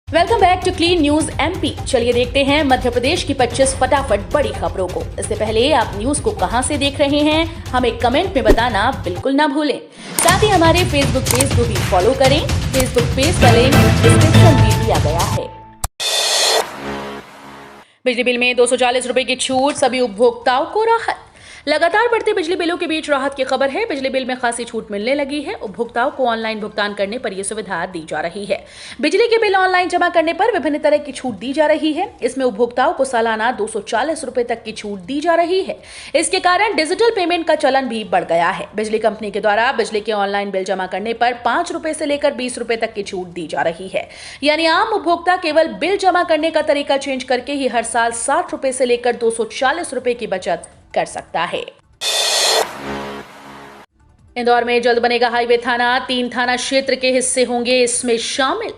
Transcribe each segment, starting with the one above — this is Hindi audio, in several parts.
Welcome back to clean news MP. चलिए देखते हैं मध्य प्रदेश की 25 फटाफट बड़ी खबरों को। इससे पहले आप न्यूज को कहां से देख रहे हैं हमें कमेंट में बताना बिल्कुल ना भूलें। साथ ही हमारे फेसबुक पेज को भी फॉलो करें। फेसबुक पेज का लिंक डिस्क्रिप्शन में दिया गया है। बिजली बिल में 240 रुपए की छूट, सभी उपभोक्ताओं को राहत। लगातार बढ़ते बिजली बिलों के बीच राहत की खबर है। बिजली बिल में खासी छूट मिलने लगी है। उपभोक्ताओं को ऑनलाइन भुगतान करने पर यह सुविधा दी जा रही है। बिजली के बिल ऑनलाइन जमा करने पर विभिन्न तरह की छूट दी जा रही है। इसमें उपभोक्ताओं को सालाना 240 रुपए तक की छूट दी जा रही है। इसके कारण डिजिटल पेमेंट का चलन भी बढ़ गया है। बिजली कंपनी के द्वारा बिजली के ऑनलाइन बिल जमा करने पर 5 रुपए से लेकर 20 रुपए तक की छूट दी जा रही है। यानी आम उपभोक्ता केवल बिल जमा करने का तरीका चेंज करके ही हर साल 60 रुपए से लेकर 240 रुपए की बचत कर सकता है। इंदौर में जल्द बनेगा हाईवे थाना, 3 थाना क्षेत्र के हिस्से होंगे इसमें शामिल।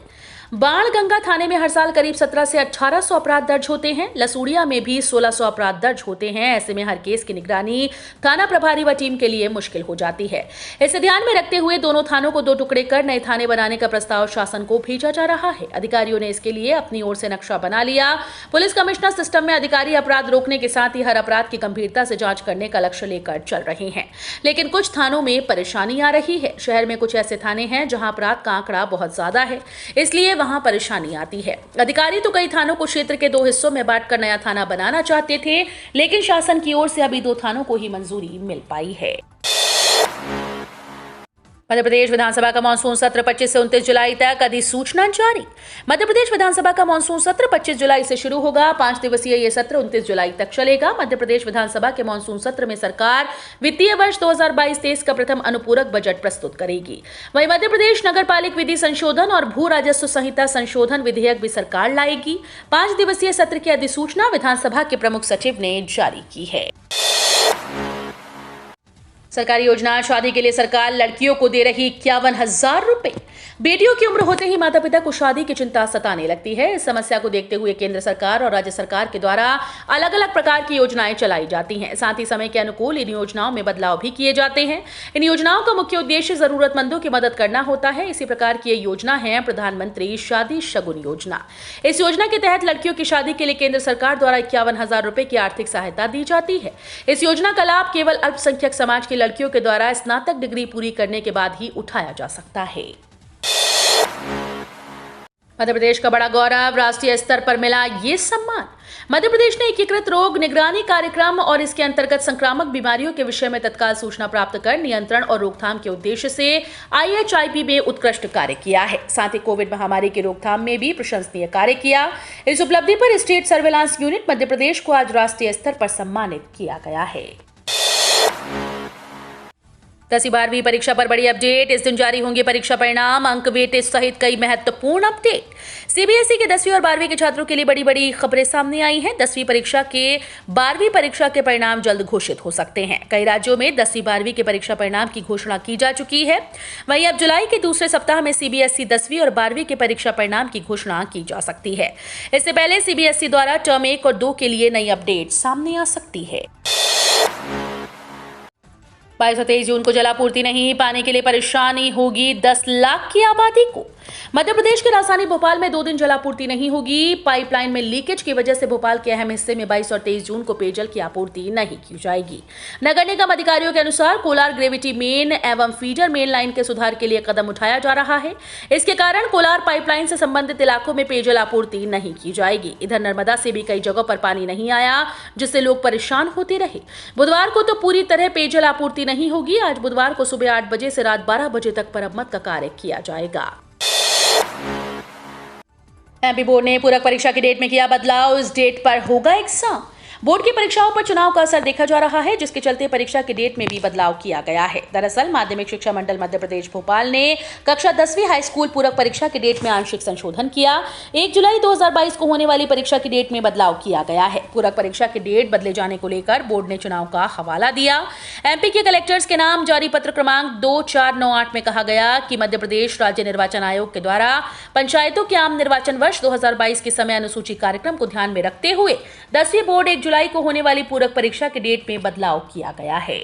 बाणगंगा थाने में हर साल करीब 17 से 1800 अपराध दर्ज होते हैं। लसूड़िया में भी 1600 अपराध दर्ज होते हैं। ऐसे में हर केस की निगरानी थाना प्रभारी व टीम के लिए मुश्किल हो जाती है। इसे ध्यान में रखते हुए दोनों थानों को 2 टुकड़े कर नए थाने बनाने का प्रस्ताव शासन को भेजा जा रहा है। अधिकारियों ने इसके लिए अपनी ओर से नक्शा बना लिया। पुलिस कमिश्नर सिस्टम में अधिकारी अपराध रोकने के साथ ही हर अपराध की गंभीरता से जांच करने का लक्ष्य लेकर चल रहे हैं। लेकिन कुछ थानों में परेशानी आ रही है। शहर में कुछ ऐसे थाने हैं जहां अपराध का आंकड़ा बहुत ज्यादा है, इसलिए वहां परेशानी आती है। अधिकारी तो कई थानों को क्षेत्र के 2 हिस्सों में बांटकर नया थाना बनाना चाहते थे, लेकिन शासन की ओर से अभी 2 थानों को ही मंजूरी मिल पाई है। मध्य प्रदेश विधानसभा का मानसून सत्र 25 से 29 जुलाई तक, अधिसूचना जारी। मध्य प्रदेश विधानसभा का मानसून सत्र 25 जुलाई से शुरू होगा। 5 दिवसीय यह सत्र 29 जुलाई तक चलेगा। मध्य प्रदेश विधानसभा के मानसून सत्र में सरकार वित्तीय वर्ष 2022-23 का प्रथम अनुपूरक बजट प्रस्तुत करेगी। वहीं मध्य प्रदेश नगरपालिक विधि संशोधन और भू राजस्व संहिता संशोधन विधेयक भी सरकार लाएगी। 5 दिवसीय सत्र की अधिसूचना विधानसभा के प्रमुख सचिव ने जारी की है। सरकारी योजना, शादी के लिए सरकार लड़कियों को दे रही 51,000 रुपए। बेटियों की उम्र होते ही माता पिता को शादी की चिंता सताने लगती है। इस समस्या को देखते हुए केंद्र सरकार और राज्य सरकार के द्वारा अलग अलग प्रकार की योजनाएं चलाई जाती हैं। साथ ही समय के अनुकूल इन योजनाओं में बदलाव भी किए जाते हैं। इन योजनाओं का मुख्य उद्देश्य जरूरतमंदों की मदद करना होता है। इसी प्रकार की ये योजना है प्रधानमंत्री शादी शगुन योजना। इस योजना के तहत लड़कियों की शादी के लिए केंद्र सरकार द्वारा 51,000 रुपए की आर्थिक सहायता दी जाती है। इस योजना का लाभ केवल अल्पसंख्यक समाज की लड़कियों के द्वारा स्नातक डिग्री पूरी करने के बाद ही उठाया जा सकता है। मध्य प्रदेश का बड़ा गौरव, राष्ट्रीय स्तर पर मिला ये सम्मान। मध्य प्रदेश ने एकीकृत रोग निगरानी कार्यक्रम और इसके अंतर्गत संक्रामक बीमारियों के विषय में तत्काल सूचना प्राप्त कर नियंत्रण और रोकथाम के उद्देश्य से IHIP में उत्कृष्ट कार्य किया है। साथ ही कोविड महामारी की रोकथाम में भी प्रशंसनीय कार्य किया। इस उपलब्धि पर state surveillance unit Madhya Pradesh को आज राष्ट्रीय स्तर पर सम्मानित किया गया है। 10वीं 12वीं परीक्षा पर बड़ी अपडेट। इस दिन जारी होंगे परीक्षा परिणाम, अंक वेटेज सहित कई महत्वपूर्ण अपडेट। CBSE के 10वीं और 12वीं के छात्रों के लिए बड़ी बड़ी खबरें सामने आई हैं। 10वीं परीक्षा के 12वीं परीक्षा के परिणाम जल्द घोषित हो सकते हैं। कई राज्यों में 10वीं 12वीं के परीक्षा परिणाम की घोषणा की जा चुकी है। वहीं अब जुलाई के दूसरे सप्ताह में CBSE 10वीं और 12वीं के परीक्षा परिणाम की घोषणा की जा सकती है। इससे पहले CBSE द्वारा टर्म 1 और 2 के लिए नई अपडेट सामने आ सकती है। 22 और 23 जून को जलापूर्ति नहीं, पानी के लिए परेशानी होगी 10 लाख की आबादी को। मध्य प्रदेश की राजधानी भोपाल में 2 दिन जलापूर्ति नहीं होगी। पाइपलाइन में लीकेज की वजह से भोपाल के अहम हिस्से में 22 और 23 जून को पेयजल की आपूर्ति नहीं की जाएगी। नगर निगम अधिकारियों के अनुसार कोलार ग्रेविटी मेन एवं फीडर मेन लाइन के सुधार के लिए कदम उठाया जा रहा है। इसके कारण कोलार पाइपलाइन से संबंधित इलाकों में पेयजल आपूर्ति नहीं की जाएगी। इधर नर्मदा से भी कई जगहों पर पानी नहीं आया, जिससे लोग परेशान होते रहे। बुधवार को तो पूरी तरह पेयजल आपूर्ति नहीं होगी। आज बुधवार को सुबह 8 बजे से रात 12 बजे तक मरम्मत का कार्य किया जाएगा। एमपी बोर्ड ने पूरक परीक्षा की डेट में किया बदलाव। इस डेट पर होगा एग्जाम। बोर्ड की परीक्षाओं पर चुनाव का असर देखा जा रहा है, जिसके चलते परीक्षा की डेट में भी बदलाव किया गया है। दरअसल माध्यमिक शिक्षा मंडल मध्य प्रदेश भोपाल ने कक्षा 10वीं हाई स्कूल पूरक परीक्षा की डेट में आंशिक संशोधन किया। 1 जुलाई 2022 को होने वाली परीक्षा की डेट में बदलाव किया गया है। पूरक परीक्षा की डेट बदले जाने को लेकर बोर्ड ने चुनाव का हवाला दिया। एमपी के कलेक्टर्स के नाम जारी पत्र क्रमांक 2498 में कहा गया कि मध्य प्रदेश राज्य निर्वाचन आयोग के द्वारा पंचायतों के आम निर्वाचन वर्ष 2022 के समय अनुसूची कार्यक्रम को ध्यान में रखते हुए 10वीं बोर्ड 1 जुलाई को होने वाली पूरक परीक्षा की डेट में बदलाव किया गया है।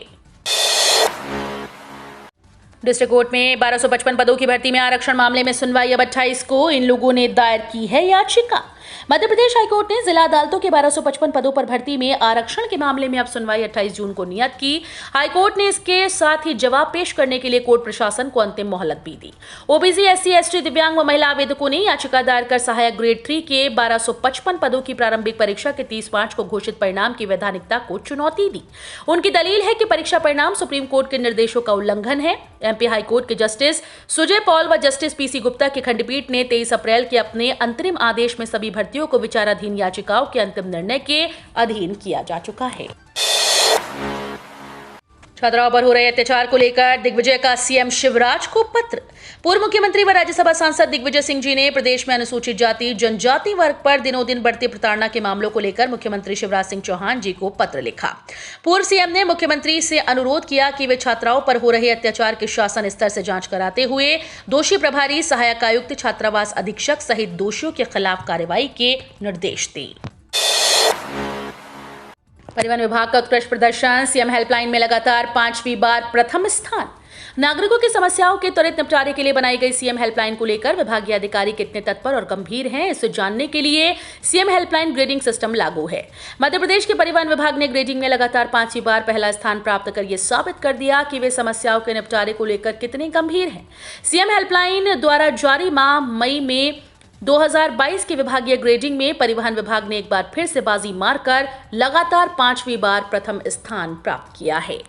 डिस्ट्रिक्ट कोर्ट में 1255 पदों की भर्ती में आरक्षण मामले में सुनवाई अब 28 को। इन लोगों ने दायर की है याचिका। मध्य प्रदेश हाईकोर्ट ने जिला अदालतों के 1255 पदों पर भर्ती में आरक्षण के मामले में अब सुनवाई 28 जून को नियत की। हाईकोर्ट ने इसके साथ ही जवाब पेश करने के लिए कोर्ट प्रशासन को अंतिम मोहलत भी दी। ओबीसी, एससी, एसटी, दिव्यांग व महिला आवेदकों ने याचिका दायर कर सहायक ग्रेड 3 के 1255 पदों की प्रारंभिक परीक्षा के 30 मार्च को घोषित परिणाम की वैधानिकता को चुनौती दी। उनकी दलील है कि परीक्षा परिणाम सुप्रीम कोर्ट के निर्देशों का उल्लंघन है। एमपी हाईकोर्ट के जस्टिस सुजय पॉल व जस्टिस पीसी गुप्ता की खंडपीठ ने 23 अप्रैल के अपने अंतरिम आदेश में सभी भर्तियों को विचाराधीन याचिकाओं के अंतिम निर्णय के अधीन किया जा चुका है। छात्राओं पर हो रहे अत्याचार को लेकर दिग्विजय का सीएम शिवराज को पत्र। पूर्व मुख्यमंत्री व राज्यसभा सांसद दिग्विजय सिंह जी ने प्रदेश में अनुसूचित जाति जनजाति वर्ग पर दिनों दिन बढ़ती प्रताड़ना के मामलों को लेकर मुख्यमंत्री शिवराज सिंह चौहान जी को पत्र लिखा। पूर्व सीएम ने मुख्यमंत्री से अनुरोध किया कि वे छात्राओं पर हो रहे अत्याचार की शासन स्तर से जांच कराते हुए दोषी प्रभारी, सहायक आयुक्त, छात्रावास अधीक्षक सहित दोषियों के खिलाफ कार्रवाई के निर्देश दें। परिवहन विभाग का उत्कृष्ट प्रदर्शन। सीएम हेल्पलाइन में लगातार 5वीं बार प्रथम स्थान। नागरिकों की समस्याओं के त्वरित निपटारे के लिए बनाई गई सीएम हेल्पलाइन को लेकर विभागीय अधिकारी कितने तत्पर और गंभीर हैं, इसे जानने के लिए सीएम हेल्पलाइन ग्रेडिंग सिस्टम लागू है। मध्य प्रदेश के परिवहन विभाग ने ग्रेडिंग में लगातार 5वीं बार पहला स्थान प्राप्त कर यह साबित कर दिया कि वे समस्याओं के निपटारे को लेकर कितने गंभीर हैं। सीएम हेल्पलाइन द्वारा जारी माह मई में 2022 के विभागीय ग्रेडिंग में परिवहन विभाग ने एक बार फिर से बाजी मारकर लगातार 5वीं बार प्रथम स्थान प्राप्त किया है।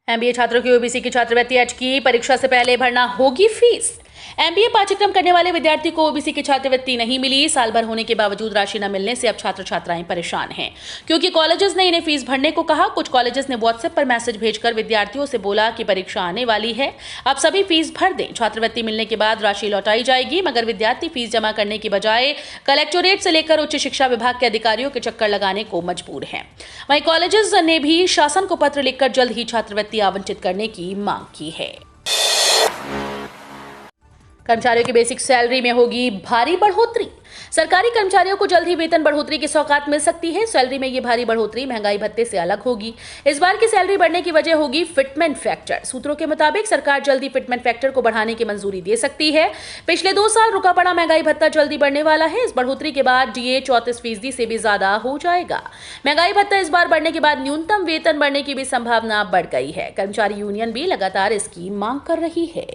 एमबीए छात्रों की ओबीसी की छात्रवृत्ति अटकी। परीक्षा से पहले भरना होगी फीस। एमबीए पाठ्यक्रम करने वाले विद्यार्थी को ओबीसी की छात्रवृत्ति नहीं मिली। साल भर होने के बावजूद राशि न मिलने से अब छात्र छात्राएं परेशान हैं, क्योंकि कॉलेजेस ने इन्हें फीस भरने को कहा। कुछ कॉलेजेस ने व्हाट्सएप पर मैसेज भेजकर विद्यार्थियों से बोला कि परीक्षा आने वाली है, अब सभी फीस भर दें। छात्रवृत्ति मिलने के बाद राशि लौटाई जाएगी, मगर विद्यार्थी फीस जमा करने की बजाय कलेक्टोरेट से लेकर उच्च शिक्षा विभाग के अधिकारियों के चक्कर लगाने को मजबूर हैं। वहीं कॉलेजेस ने भी शासन को पत्र लिखकर जल्द ही छात्रवृत्ति आवंटित करने की मांग की है। कर्मचारियों की बेसिक सैलरी में होगी भारी बढ़ोतरी। सरकारी कर्मचारियों को जल्द ही वेतन बढ़ोतरी की सौगात मिल सकती है। सैलरी में ये भारी बढ़ोतरी महंगाई भत्ते से अलग होगी। इस बार की सैलरी बढ़ने की वजह होगी फिटमेंट फैक्टर। सूत्रों के मुताबिक सरकार जल्द ही फिटमेंट फैक्टर को बढ़ाने की मंजूरी दे सकती है। पिछले 2 साल रुका पड़ा महंगाई भत्ता जल्दी बढ़ने वाला है। इस बढ़ोतरी के बाद डीए 34% से भी ज्यादा हो जाएगा। महंगाई भत्ता इस बार बढ़ने के बाद न्यूनतम वेतन बढ़ने की भी संभावना बढ़ गई है। कर्मचारी यूनियन भी लगातार इसकी मांग कर रही है।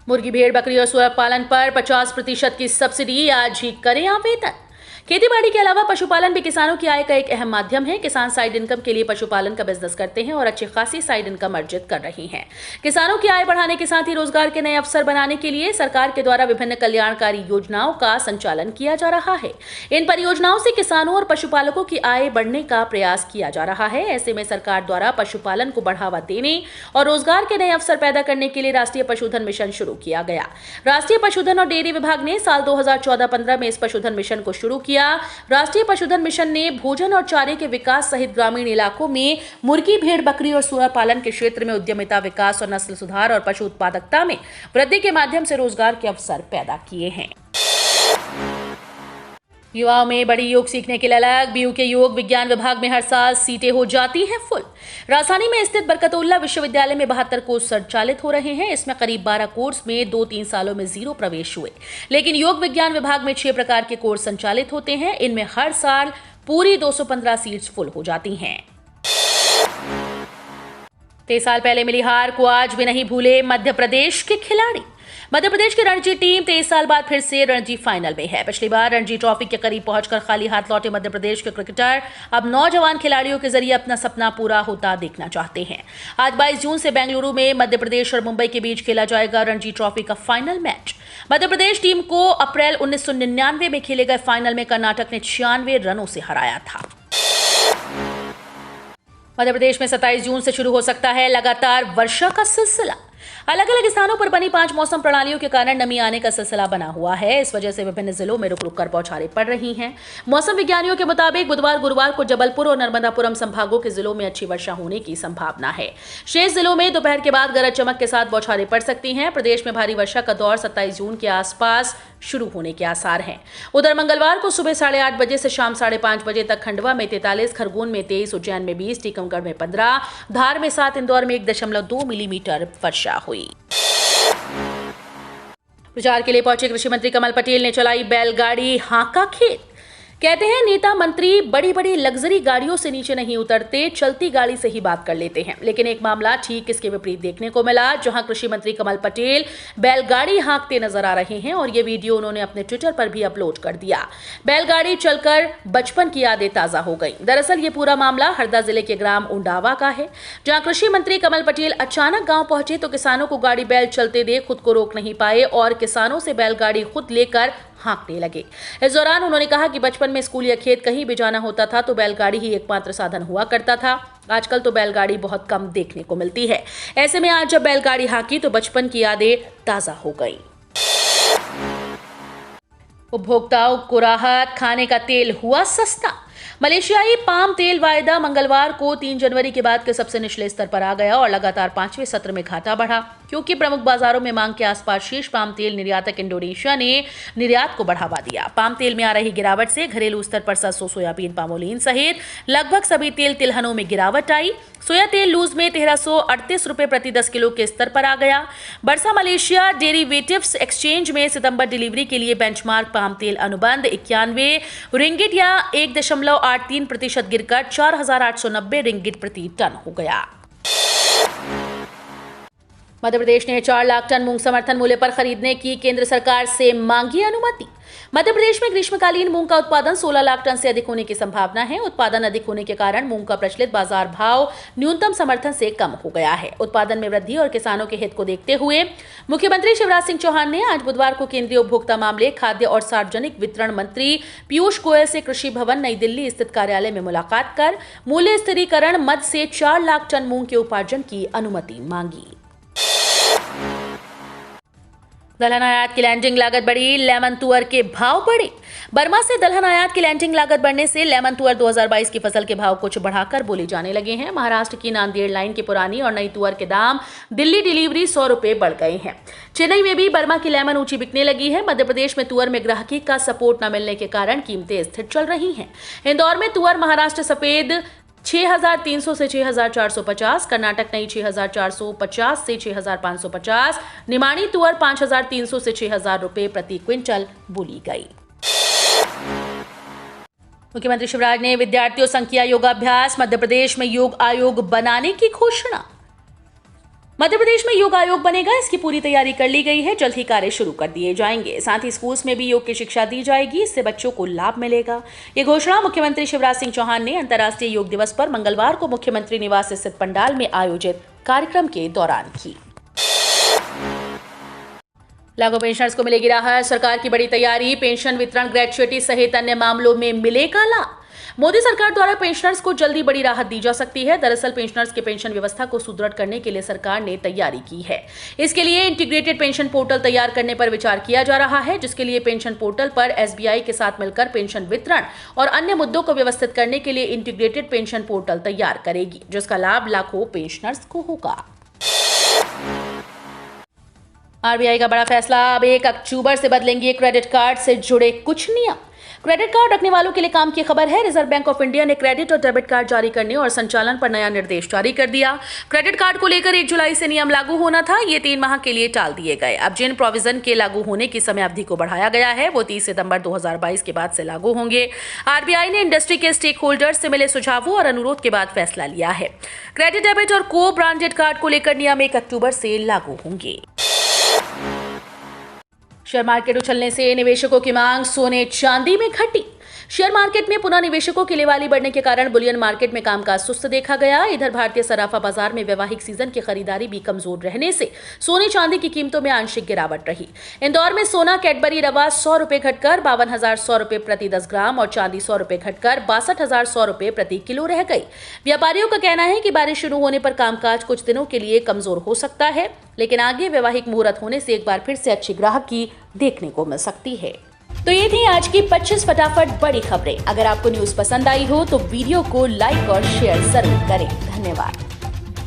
मुर्गी, भेड़, बकरी और सुअर पालन पर 50% की सब्सिडी। आज ही करें आवेदन। खेतीबाड़ी के अलावा पशुपालन भी किसानों की आय का एक अहम माध्यम है। किसान साइड इनकम के लिए पशुपालन का बिजनेस करते हैं और अच्छी खासी साइड इनकम अर्जित कर रही हैं। किसानों की आय बढ़ाने के साथ ही रोजगार के नए अवसर बनाने के लिए सरकार के द्वारा विभिन्न कल्याणकारी योजनाओं का संचालन किया जा रहा है। इन परियोजनाओं से किसानों और पशुपालकों की आय बढ़ने का प्रयास किया जा रहा है। ऐसे में सरकार द्वारा पशुपालन को बढ़ावा देने और रोजगार के नए अवसर पैदा करने के लिए राष्ट्रीय पशुधन मिशन शुरू किया गया। राष्ट्रीय पशुधन और डेयरी विभाग ने साल 2014-15 में इस पशुधन मिशन को शुरू किया। राष्ट्रीय पशुधन मिशन ने भोजन और चारे के विकास सहित ग्रामीण इलाकों में मुर्गी, भेड़, बकरी और सुअर पालन के क्षेत्र में उद्यमिता विकास और नस्ल सुधार और पशु उत्पादकता में वृद्धि के माध्यम से रोजगार के अवसर पैदा किए हैं। युवाओं में बड़ी योग सीखने के ललक। बीयू के योग विज्ञान विभाग में हर साल सीटें हो जाती हैं फुल। राजधानी में स्थित बरकतुल्लाह विश्वविद्यालय में 72 कोर्स संचालित हो रहे हैं। इसमें करीब 12 कोर्स में 2-3 सालों में 0 प्रवेश हुए, लेकिन योग विज्ञान विभाग में 6 प्रकार के कोर्स संचालित होते हैं। इनमें हर साल पूरी 215 सीट्स फुल हो जाती हैं। 23 साल पहले मिली हार को आज भी नहीं भूले मध्य प्रदेश के खिलाड़ी। मध्य प्रदेश की रणजी टीम 23 साल बाद फिर से रणजी फाइनल में है। पिछली बार रणजी ट्रॉफी के करीब पहुंचकर खाली हाथ लौटे मध्य प्रदेश के क्रिकेटर अब नौजवान खिलाड़ियों के जरिए अपना सपना पूरा होता देखना चाहते हैं। आज 22 जून से बेंगलुरु में मध्य प्रदेश और मुंबई के बीच खेला जाएगा रणजी ट्रॉफी का final match. Madhya Pradesh team को अप्रैल 1999 में खेले गए फाइनल में कर्नाटक ने 96 रनों से हराया था। मध्य प्रदेश में 27 जून से शुरू हो सकता है लगातार वर्षा का सिलसिला। अलग अलग स्थानों पर बनी 5 मौसम प्रणालियों के कारण नमी आने का सिलसिला बना हुआ है। इस वजह से विभिन्न जिलों में रुक रुक कर बौछारें पड़ रही हैं। मौसम विज्ञानियों के मुताबिक बुधवार गुरुवार को जबलपुर और नर्मदापुरम संभागों के जिलों में अच्छी वर्षा होने की संभावना है। शेष जिलों में दोपहर के बाद गरज चमक के साथ बौछारें पड़ सकती हैं। प्रदेश में भारी वर्षा का दौर 27 जून के आसपास शुरू होने के आसार हैं। उधर मंगलवार को सुबह 8:30 बजे से शाम 5:30 बजे तक खंडवा में 43, खरगोन में 23, उज्जैन में 20, टीकमगढ़ में 15, धार में 7, इंदौर में 1.2 मिलीमीटर वर्षा हुई। प्रचार के लिए पहुंचे कृषि मंत्री कमल पटेल ने चलाई बैलगाड़ी हाका खेत। कहते हैं नेता मंत्री बड़ी बड़ी लग्जरी गाड़ियों से नीचे नहीं उतरते, चलती गाड़ी से ही बात कर लेते हैं। लेकिन एक मामला ठीक इसके विपरीत देखने को मिला, जहां कृषि मंत्री कमल पटेल बैलगाड़ी हाँकते नजर आ रहे हैं और ये वीडियो उन्होंने अपने ट्विटर पर भी अपलोड कर दिया। बैलगाड़ी चलकर बचपन की यादें ताजा हो गई। दरअसल ये पूरा मामला हरदा जिले के ग्राम उंडावा का है, जहां कृषि मंत्री कमल पटेल अचानक गांव पहुंचे तो किसानों को गाड़ी बैल चलते देख खुद को रोक नहीं पाए और किसानों से बैलगाड़ी खुद लेकर हाँकने लगे। इस दौरान उन्होंने कहा कि बचपन में स्कूल या खेत कहीं भी जाना होता था तो बैलगाड़ी ही एकमात्र साधन हुआ करता था। आजकल तो बैलगाड़ी बहुत कम देखने को मिलती है। ऐसे में आज जब बैलगाड़ी हाँकी तो बचपन की यादें ताजा हो गई। उपभोक्ताओं को राहत, खाने का तेल हुआ सस्ता। मलेशियाई पाम तेल वायदा मंगलवार को 3 जनवरी के बाद के सबसे निचले स्तर पर आ गया और लगातार 5वें सत्र में घाटा बढ़ा, क्योंकि प्रमुख बाजारों में मांग के आसपास शीर्ष पाम तेल निर्यातक इंडोनेशिया ने निर्यात को बढ़ावा दिया। पाम तेल में आ रही गिरावट से घरेलू स्तर पर सरसों, सोयाबीन, पामोलीन सहित लगभग सभी तेल तिलहनों में गिरावट आई। सोया तेल लूज में 1338 रुपए प्रति 10 किलो के स्तर पर आ गया। बरसा मलेशिया डेरिवेटिव्स एक्सचेंज में सितंबर डिलीवरी के लिए बेंचमार्क पाम तेल अनुबंध 91 रिंगिट या 1.83% गिरकर 4,890 रिंगिट प्रति टन हो गया। मध्य प्रदेश ने 4 लाख टन मूंग समर्थन मूल्य पर खरीदने की केंद्र सरकार से मांगी अनुमति। मध्य प्रदेश में ग्रीष्मकालीन मूंग का उत्पादन 16 लाख टन से अधिक होने की संभावना है। उत्पादन अधिक होने के कारण मूंग का प्रचलित बाजार भाव न्यूनतम समर्थन से कम हो गया है। उत्पादन में वृद्धि और किसानों के हित को देखते हुए मुख्यमंत्री शिवराज सिंह चौहान ने आज बुधवार को केंद्रीय उपभोक्ता मामले, खाद्य और सार्वजनिक वितरण मंत्री पीयूष गोयल से कृषि भवन नई दिल्ली स्थित कार्यालय में मुलाकात कर मूल्य स्थिरीकरण मद से 4 लाख टन मूंग के उपार्जन की अनुमति मांगी। दलहन आयात की लैंडिंग लागत बढ़ी, लेमन तुअर के भाव बढ़े। बर्मा से दलहन आयात की लैंडिंग लागत बढ़ने से लेमन तुअर 2022 की फसल के भाव कुछ बढ़ाकर बोले जाने लगे हैं। महाराष्ट्र की नांदेड़ लाइन की पुरानी और नई तुअर के दाम दिल्ली डिलीवरी 100 रुपए बढ़ गए हैं। चेन्नई में भी बर्मा की लेमन ऊंची बिकने लगी है। मध्य प्रदेश में तुअर में ग्राहकी का सपोर्ट न मिलने के कारण कीमतें स्थिर चल रही हैं। इंदौर में तुअर महाराष्ट्र सफेद 6,300 से 6,450, कर्नाटक नई 6,450 से 6,550, निमाणी तुअर 5,300 से 6,000 रुपए प्रति क्विंटल बोली गई। मुख्यमंत्री शिवराज ने विद्यार्थियों संग किया योगाभ्यास। मध्य प्रदेश में योग आयोग बनाने की घोषणा। मध्य प्रदेश में योग आयोग बनेगा, इसकी पूरी तैयारी कर ली गई है। जल्द ही कार्य शुरू कर दिए जाएंगे। साथ ही स्कूल्स में भी योग की शिक्षा दी जाएगी, इससे बच्चों को लाभ मिलेगा। ये घोषणा मुख्यमंत्री शिवराज सिंह चौहान ने अंतर्राष्ट्रीय योग दिवस पर मंगलवार को मुख्यमंत्री निवास स्थित पंडाल में आयोजित कार्यक्रम के दौरान की। लागू पेंशनर्स को मिलेगी राहत, सरकार की बड़ी तैयारी। पेंशन वितरण, ग्रेच्युटी सहित अन्य मामलों में मिलेगा लाभ। मोदी सरकार द्वारा पेंशनर्स को जल्दी बड़ी राहत दी जा सकती है। दरअसल पेंशनर्स के पेंशन व्यवस्था को सुदृढ़ करने के लिए सरकार ने तैयारी की है। इसके लिए इंटीग्रेटेड पेंशन पोर्टल तैयार करने पर विचार किया जा रहा है, जिसके लिए पेंशन पोर्टल पर एसबीआई के साथ मिलकर पेंशन वितरण और अन्य मुद्दों को व्यवस्थित करने के लिए इंटीग्रेटेड पेंशन पोर्टल तैयार करेगी, जिसका लाभ लाखों पेंशनर्स को होगा। आरबीआई का बड़ा फैसला, अब 1 अक्टूबर से बदलेंगे क्रेडिट कार्ड से जुड़े कुछ नियम। क्रेडिट कार्ड रखने वालों के लिए काम की खबर है। रिजर्व बैंक ऑफ इंडिया ने क्रेडिट और डेबिट कार्ड जारी करने और संचालन पर नया निर्देश जारी कर दिया। क्रेडिट कार्ड को लेकर 1 जुलाई से नियम लागू होना था, ये 3 माह के लिए टाल दिए गए। अब जिन प्रोविजन के लागू होने की समय अवधि को बढ़ाया गया है वो 30 सितंबर 2022 के बाद से लागू होंगे। आरबीआई ने इंडस्ट्री के स्टेक होल्डर्स से मिले सुझावों और अनुरोध के बाद फैसला लिया है। क्रेडिट, डेबिट और को ब्रांडेड कार्ड को लेकर नियम 1 अक्टूबर से लागू होंगे। शेयर मार्केट उछलने से निवेशकों की मांग सोने चांदी में घटी। शेयर मार्केट में पुनः निवेशकों की लेवाली बढ़ने के कारण बुलियन मार्केट में कामकाज सुस्त देखा गया। इधर भारतीय सराफा बाजार में वैवाहिक सीजन की खरीदारी भी कमजोर रहने से सोने चांदी की कीमतों में आंशिक गिरावट रही। इंदौर में सोना कैडबरी रवा 100 रुपए घटकर 52,100 रुपए प्रति 10 ग्राम और चांदी 100 रुपए घटकर 62,100 रुपए प्रति किलो रह गई। व्यापारियों का कहना है कि बारिश शुरू होने पर कामकाज कुछ दिनों के लिए कमजोर हो सकता है, लेकिन आगे वैवाहिक मुहूर्त होने से एक बार फिर से अच्छी ग्राहकी देखने को मिल सकती है। तो ये थी आज की 25 फटाफट बड़ी खबरें। अगर आपको न्यूज पसंद आई हो तो वीडियो को लाइक और शेयर जरूर करें। धन्यवाद।